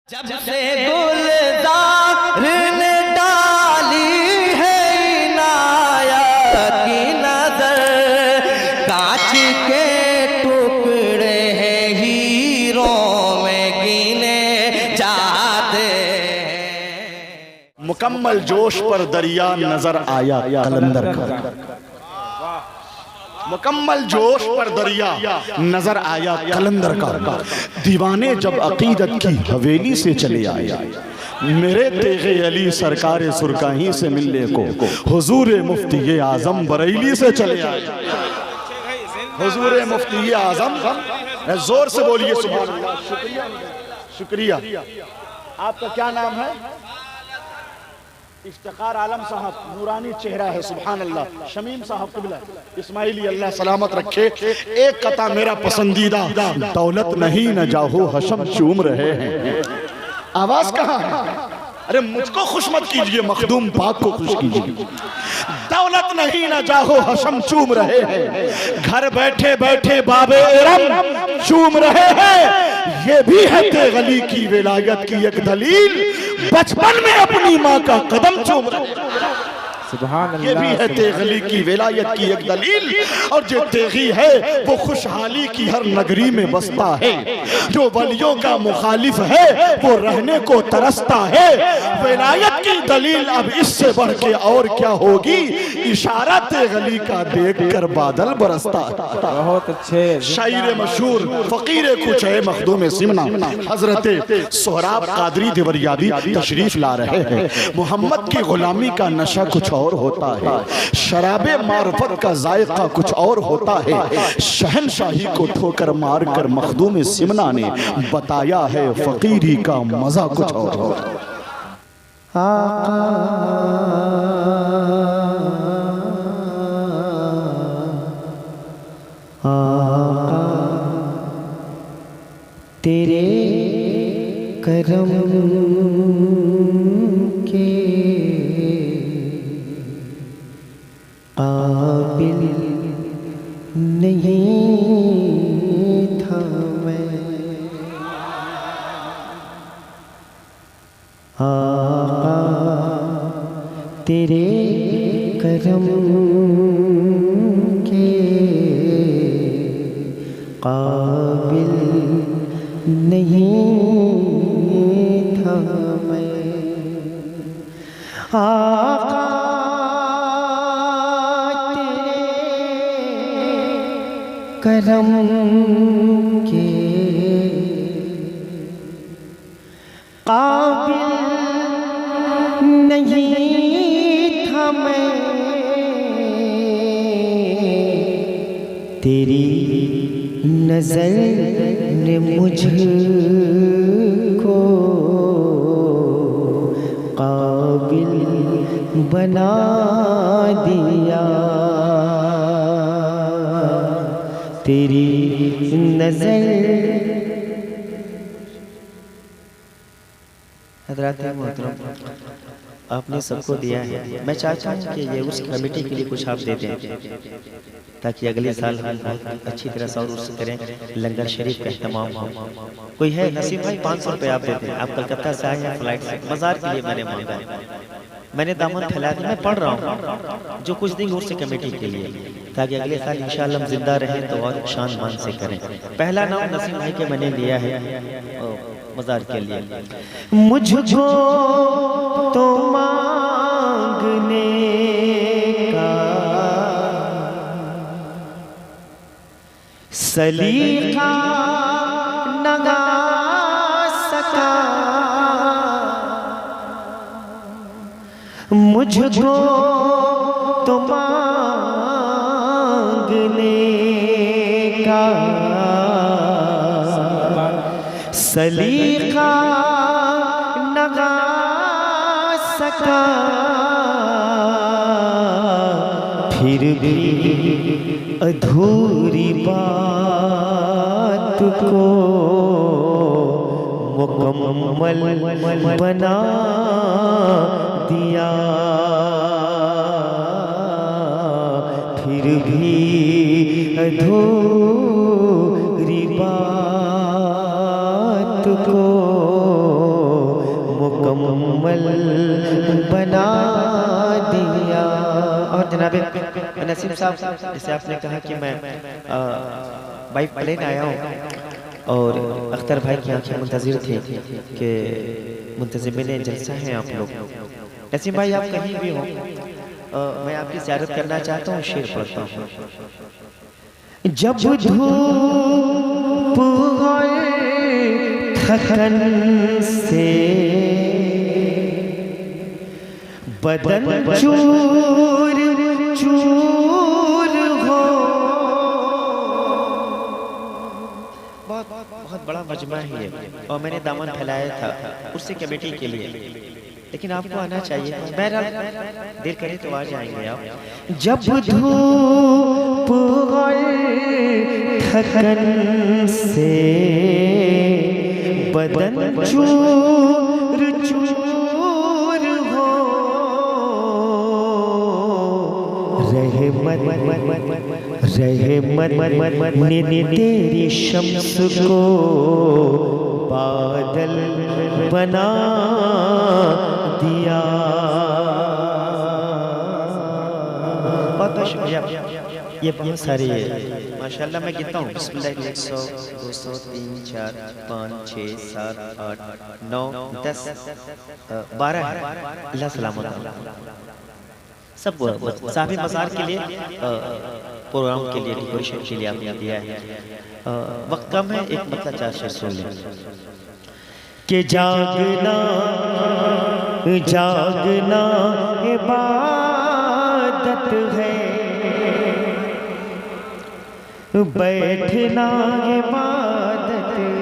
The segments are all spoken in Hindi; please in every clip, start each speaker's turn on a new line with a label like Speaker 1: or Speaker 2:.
Speaker 1: जब से गुलजार ने डाली है इनायत की नजर, कांच के टुकड़े हैं हीरों में गिने जाते।
Speaker 2: मुकम्मल जोश पर दरिया नजर आया कलंदर का। मुकम्मल जोश पर दरिया नजर आया कलंदर का। दीवाने जब अकीदत की हवेली से चले आए, मेरे तेगे अली सरकार सुरकाही से मिलने को हुजूर मुफ्ती आजम बरेली से चले आए। हुजूर मुफ्ती आजम, जोर से बोलिए सुभान अल्लाह। शुक्रिया शुक्रिया। आपका क्या नाम है? इफ्तिखार आलम साहब, नूरानी चेहरा है, सुभान अल्लाह। शमीम साहब क़िबला इस्माइली, अल्लाह सलामत रखे। एक कता मेरा पसंदीदा, दौलत नहीं न जाहो हशम चूम रहे हैं। आवाज कहाँ है? अरे मुझको खुश मत कीजिए, मखदूम पाक को खुश कीजिए। दौलत नहीं न जाहो हशम चूम रहे हैं, घर बैठे बैठे बाबे इरम चूम रहे हैं। ये भी है तेगली की विलायत की एक दलील, बचपन में अपनी माँ का कदम चूम रहे हैं। ये भी है तेगली की विलायत की एक दलील। और जो तेगी है वो खुशहाली की हर नगरी में बसता है, जो वलियों का मुखालिफ है वो रहने को तरसता है। विलायत की दलील अब इससे बढ़ के और क्या होगी, इशारा तेगली का देख कर बादल बरसता।
Speaker 3: बहुत अच्छे
Speaker 2: शायर मशहूर फकीर कुछ है मखदूम सिमना हजरत सोहराब कादरी देवरियादी तशरीफ ला रहे हैं। मोहम्मद की गुलामी का नशा कुछ और होता है, शराबे मार्फत का जायका कुछ और होता है। शहनशाही को ठोकर मार कर मखदूम सिमना ने बताया है फकीरी का मजा कुछ और होता है।
Speaker 4: तेरे करम के काबिल नहीं था मैं, आका तेरे करम के काबिल नहीं था मैं, आका करम के काबिल नहीं था मैं, तेरी नजर ने मुझको काबिल बना दिया, तेरी नजर। हज़रात मोहतरम, आपने सबको दिया है, मैं चाहता हूँ कि ये उस कमेटी के लिए कुछ आप दे दें ताकि अगले साल हम बहुत अच्छी तरह से और उससे करें। लंगर शरीफ का एहतमाम हो। कोई है? नसीम भाई 500 रुपये आप देते हैं। आप कलकत्ता से आए हैं फ्लाइट से, मज़ार के लिए मैंने मांगा, मैंने दामन फैला दिया। मैं पढ़ रहा हूँ जो कुछ देंगे उससे कमेटी के लिए, ताकि अगले साल इंशाअल्लाह हम जिंदा रहें तो और शान मान से करें। पहला नाम नसीम भाई के मैंने लिया है मज़ार के लिए। मुझको तो मांगने का सलीका न गा सका, मुझको तो मांगने का सलीका न गा सका, फिर भी अधूरी बात को मुकम्मल बना दिया, फिर भी अधूरी बात को कोमल बना दिया। और जनाब नसीम साहब, जैसे आपने कहा कि मैं बाइक प्लेन आया हूँ और अख्तर भाई की आंखें मुंतजिर थी कि मुंतजिमिन जलसा हैं आप लोग। नसीम भाई, आप कहीं भी हो, मैं आपकी ज़ियारत करना चाहता हूँ, शेर पढ़ता हूँ। जब धूप और थकन से बदन चूर चूर हो, बहुत बड़ा मजमा है ये, और मैंने दामन फैलाया था उससे कमेटी के लिए, लेकिन आपको आना चाहिए। बहरहाल देर करें तो आ जाएंगे आप। जब धूप और थकन से बदन चूर चूर हो, रहमत ने तेरी शम्स को बादल बना दिया। बहुत शुक्रिया। ये बहुत सारे माशाल्लाह मैं गिनता हूँ। बिस्मिल्लाह 100 200 3 4 5 6 7 8 9 10 12 है। अल्लाह सलामत सब साहब मज़ार के लिए, प्रोग्राम के लिए, डेकोरेशन के लिए आपने दिया है। वक्त कम है, एक मतलब 4 शेर सुन लें। कि जागना जागना इबादत है, बैठना इबादत है।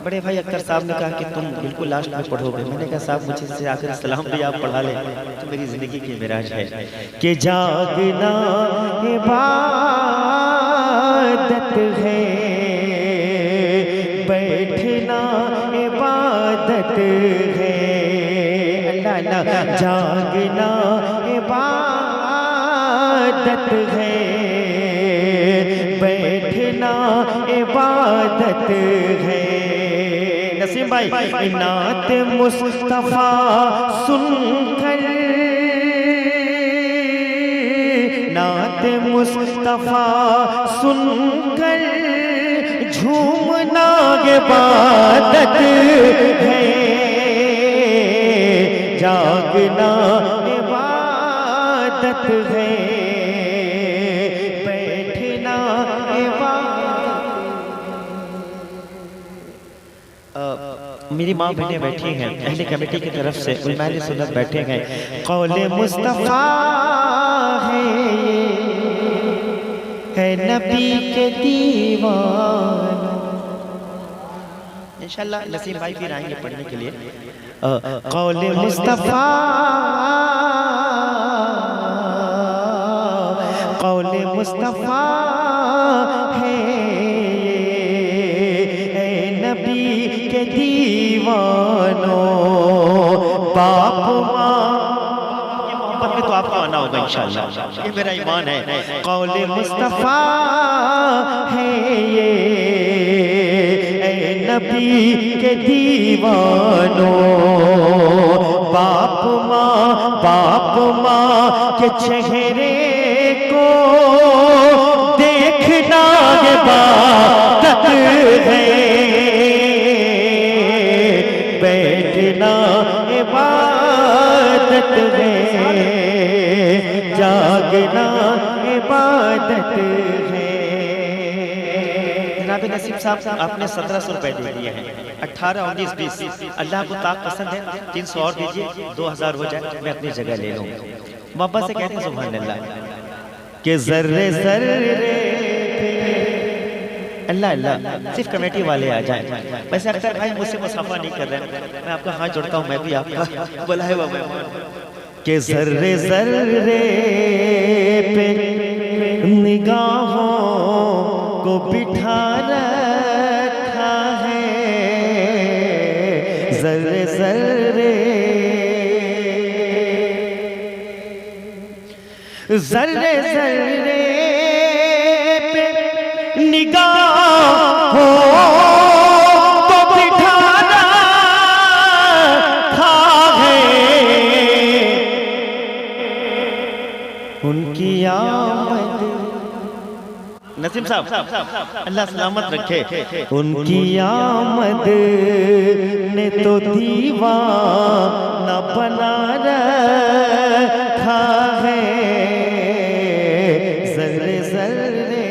Speaker 4: बड़े भाई अख्तर साहब ने कहा कि तुम बिल्कुल लास्ट में पढ़ोगे। मैंने कहा साहब मुझे से आखिर सलाम भी आप पढ़ा लें तो मेरी जिंदगी की मिराज है। कि जागना इबादत है, बैठना इबादत है। अल्लाह अल्लाह। जागना इबादत है, बैठना इबादत है। नसीम भाई, नात मुस्तफा सुनकर, नात मुस्तफा सुनकर झूमना इबादत है। जागना इबादत है, बैठना इबादत। मेरी माँ बहनें बैठी हैं, अहले कमेटी की तरफ से उलमाए सुन्नत बैठे हैं। कौले मुस्तफा है नबी के दीवाना। इंशाल्लाह नसीम भाई फिर आएंगे पढ़ने के लिए। कौले मुस्तफा, कौले मुस्तफा है नबी के दीवानों। बाप माँ, ये मोहब्बत में तो आपको आना होगा इंशाल्लाह, ये मेरा ईमान है। कौले मुस्तफा है ये नबी के दीवानों। बाप माँ के चेहरे को देखना इबादत है, बैठना इबादत है। जागना इबादत है। जनाब नसीम साहब, आपने 1700 रुपए दे दिए हैं। 18 19 20 अल्लाह को ताक पसंद है। 300 और दीजिए, 2000 हो जाए, मैं अपनी जगह ले लूँ। मोहब्बत से कहते हैं सुभान अल्लाह। कि जर्रे जर्रे अल्लाह अल्लाह, सिर्फ कमेटी वाले आ जाएं। वैसे अख्तर भाई मुझसे मुसाफा नहीं कर रहे हैं, मैं आपका हाथ जोड़ता हूँ, मैं भी आपका बुलाया हुआ मेहमान। कि जर्रे जर्रे पे निगाहों को बिठा रखा है, जर्रे जर्रे जर्रे जर्रे पे निगाहों को बिठा नसीम साहब अल्लाह सलामत रखे।
Speaker 1: उनकी आमद ने तो दीवाना बना रखा है, जर्रे जर्रे।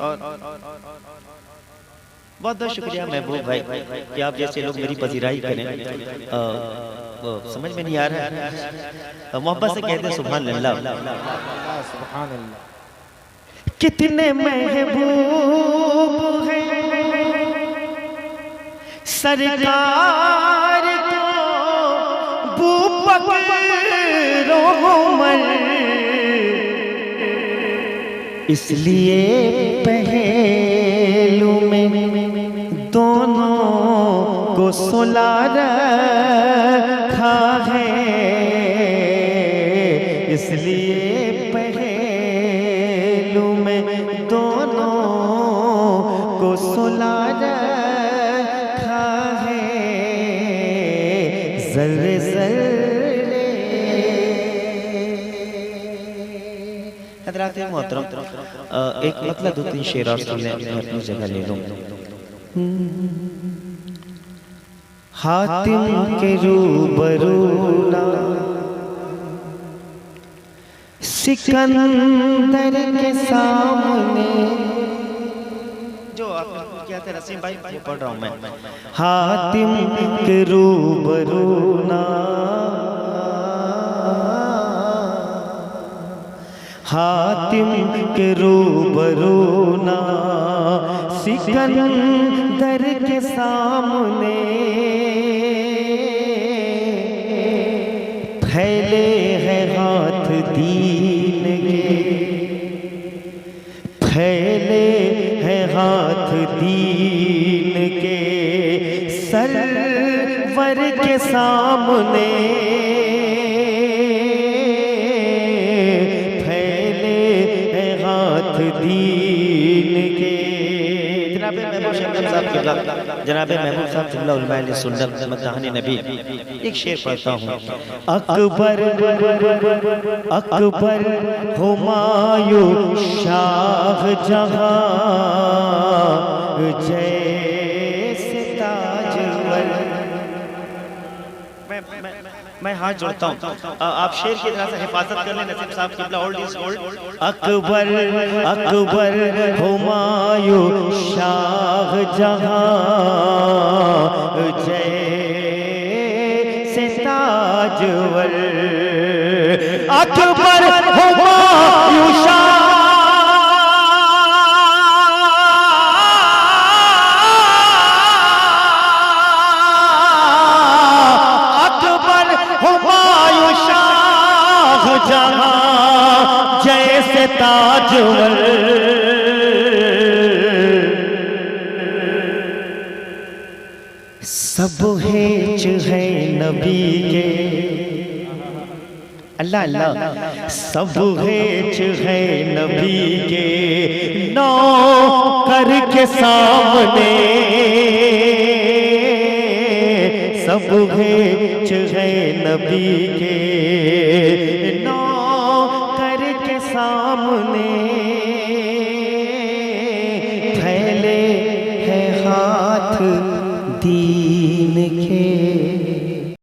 Speaker 4: और बहुत बहुत शुक्रिया महबूब भाई कि आप जैसे लोग मेरी पजीराई करें। वो समझ में नहीं आ रहा है, मोहब्बत से कहते हैं सुभान अल्लाह।
Speaker 3: सुभान अल्लाह।
Speaker 1: कितने महबूब हैं सरकार को बू बकर उमर, इसलिए पहलू में दोनों को सुला रखा है, इसलिए पहलू में दोनों को सुला रखा है, जर्रे जर्रे।
Speaker 4: हज़रात मोहतरम, एक मतलब 2-3 शेर और सुन लें, मैं अपनी जगह ले लूँ।
Speaker 1: हातिम के रूबरू ना सिकंदर के सामने,
Speaker 4: जो आपने किया था नसीम भाई वो पढ़ रहा हूँ मैं।
Speaker 1: हातिम के रूबरू ना, हातिम के रूबरू ना सिकंदर के सामने, फैले हैं हाथ दीन के, फैले हैं हाथ दीन के, सरवर के सामने, फैले हैं हाथ दीन के।
Speaker 4: जनाब महबूब साहब जुमला उलमा सुन्नत मदहानी नबी एक शेर पढ़ता हूँ।
Speaker 1: अकबर अकबर हुमायूं शाहजहां जैसे ताजवर।
Speaker 4: मैं हाथ जोड़ता हूँ, आप शेर की तरह से हिफाजत कर लें नसीम साहब की। Old is gold.
Speaker 1: Akbar Akbar Humayun Shahjahan जैसे ताजवर, अकबर हुमायूं जहां जैसे ताजवर, सब हेच है नबी के, अल्लाह अल्लाह, सब हेच है नबी के नौकर के सामने, सब हेच है नबी के नौकर के सामने, फैले हैं हाथ दीन के।